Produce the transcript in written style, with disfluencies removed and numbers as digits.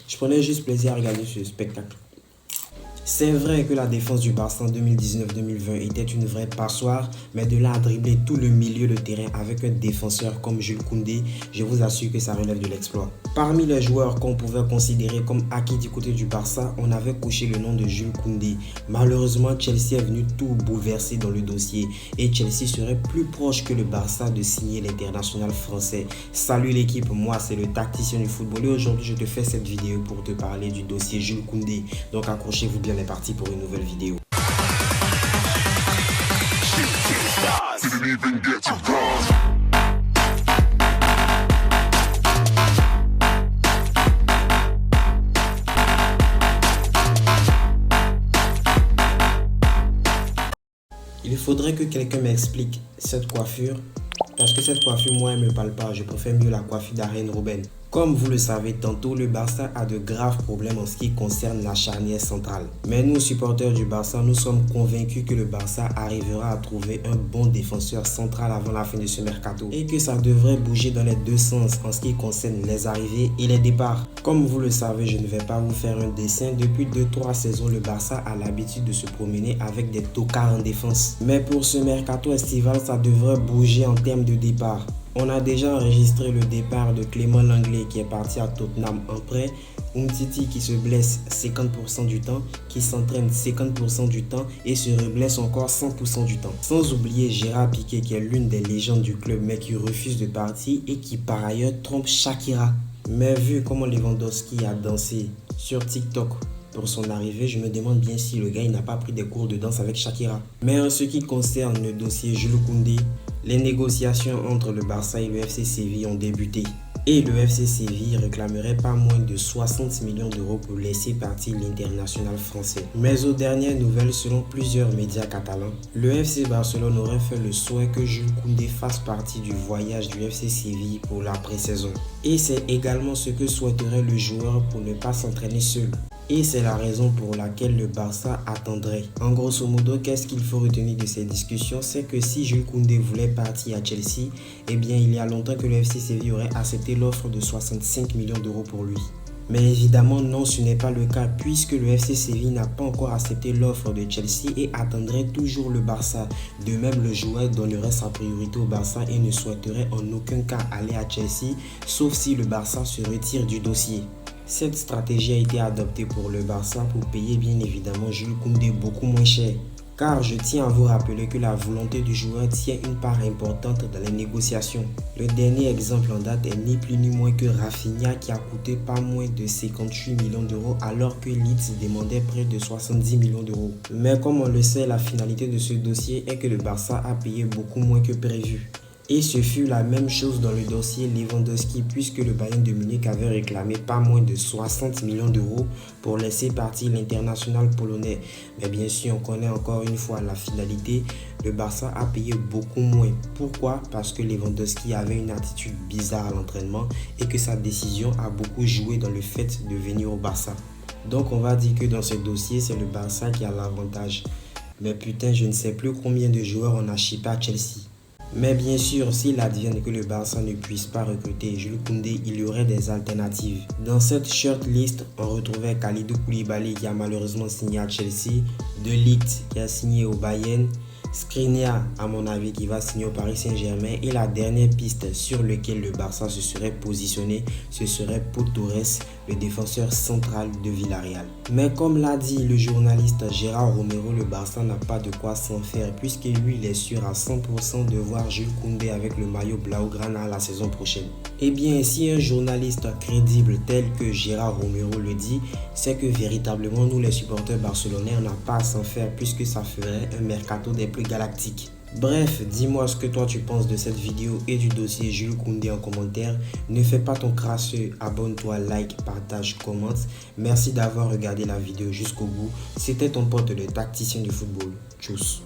Je prenais juste plaisir à regarder ce spectacle. C'est vrai que la défense du Barça en 2019-2020 était une vraie passoire, mais de là à dribbler tout le milieu de terrain avec un défenseur comme Jules Koundé, je vous assure que ça relève de l'exploit. Parmi les joueurs qu'on pouvait considérer comme acquis du côté du Barça, on avait coché le nom de Jules Koundé. Malheureusement, Chelsea est venu tout bouleverser dans le dossier et Chelsea serait plus proche que le Barça de signer l'international français. Salut l'équipe, moi c'est le tacticien du football et aujourd'hui je te fais cette vidéo pour te parler du dossier Jules Koundé. Donc accrochez-vous bien, on est parti pour une nouvelle vidéo. Il faudrait que quelqu'un m'explique cette coiffure, parce que cette coiffure, moi, elle me parle pas. Je préfère mieux la coiffure d'Arjen Robben. Comme vous le savez tantôt, le Barça a de graves problèmes en ce qui concerne la charnière centrale. Mais nous, supporters du Barça, nous sommes convaincus que le Barça arrivera à trouver un bon défenseur central avant la fin de ce mercato. Et que ça devrait bouger dans les deux sens en ce qui concerne les arrivées et les départs. Comme vous le savez, je ne vais pas vous faire un dessin. Depuis 2-3 saisons, le Barça a l'habitude de se promener avec des tocards en défense. Mais pour ce mercato estival, ça devrait bouger en termes de départ. On a déjà enregistré le départ de Clément Lenglet qui est parti à Tottenham en prêt, Umtiti qui se blesse 50% du temps, qui s'entraîne 50% du temps et se reblesse encore 100% du temps. Sans oublier Gérard Piqué qui est l'une des légendes du club mais qui refuse de partir et qui par ailleurs trompe Shakira. Mais vu comment Lewandowski a dansé sur TikTok pour son arrivée, je me demande bien si le gars n'a pas pris des cours de danse avec Shakira. Mais en ce qui concerne le dossier Jules Koundé, les négociations entre le Barça et le FC Séville ont débuté. Et le FC Séville réclamerait pas moins de 60 millions d'euros pour laisser partir l'international français. Mais aux dernières nouvelles, selon plusieurs médias catalans, le FC Barcelone aurait fait le souhait que Jules Koundé fasse partie du voyage du FC Séville pour la pré-saison. Et c'est également ce que souhaiterait le joueur pour ne pas s'entraîner seul. Et c'est la raison pour laquelle le Barça attendrait. En grosso modo, qu'est-ce qu'il faut retenir de ces discussions? C'est que si Jules Koundé voulait partir à Chelsea, eh bien il y a longtemps que le FC Séville aurait accepté l'offre de 65 millions d'euros pour lui. Mais évidemment non, ce n'est pas le cas puisque le FC Séville n'a pas encore accepté l'offre de Chelsea et attendrait toujours le Barça. De même, le joueur donnerait sa priorité au Barça et ne souhaiterait en aucun cas aller à Chelsea, sauf si le Barça se retire du dossier. Cette stratégie a été adoptée pour le Barça pour payer bien évidemment Jules Koundé beaucoup moins cher. Car je tiens à vous rappeler que la volonté du joueur tient une part importante dans les négociations. Le dernier exemple en date est ni plus ni moins que Rafinha qui a coûté pas moins de 58 millions d'euros alors que Leeds demandait près de 70 millions d'euros. Mais comme on le sait, la finalité de ce dossier est que le Barça a payé beaucoup moins que prévu. Et ce fut la même chose dans le dossier Lewandowski puisque le Bayern de Munich avait réclamé pas moins de 60 millions d'euros pour laisser partir l'international polonais. Mais bien sûr, on connaît encore une fois la finalité. Le Barça a payé beaucoup moins. Pourquoi? Parce que Lewandowski avait une attitude bizarre à l'entraînement et que sa décision a beaucoup joué dans le fait de venir au Barça. Donc on va dire que dans ce dossier, c'est le Barça qui a l'avantage. Mais putain, je ne sais plus combien de joueurs on a shippé à Chelsea. Mais bien sûr, s'il advienne que le Barça ne puisse pas recruter Jules Koundé, il y aurait des alternatives. Dans cette shortlist, on retrouvait Kalidou Koulibaly qui a malheureusement signé à Chelsea, De Ligt qui a signé au Bayern, Skriniar à mon avis qui va signer au Paris Saint-Germain et la dernière piste sur laquelle le Barça se serait positionné, ce serait Pau Torres, le défenseur central de Villarreal. Mais comme l'a dit le journaliste Gérard Romero, le Barça n'a pas de quoi s'en faire puisque lui il est sûr à 100% de voir Jules Koundé avec le maillot Blaugrana la saison prochaine. Eh bien si un journaliste crédible tel que Gérard Romero le dit, c'est que véritablement nous les supporters barcelonais on n'a pas à s'en faire puisque ça ferait un mercato des plus galactiques. Bref, dis-moi ce que toi tu penses de cette vidéo et du dossier Jules Koundé en commentaire. Ne fais pas ton crasseux, abonne-toi, like, partage, commente. Merci d'avoir regardé la vidéo jusqu'au bout. C'était ton pote le tacticien du football. Tchuss.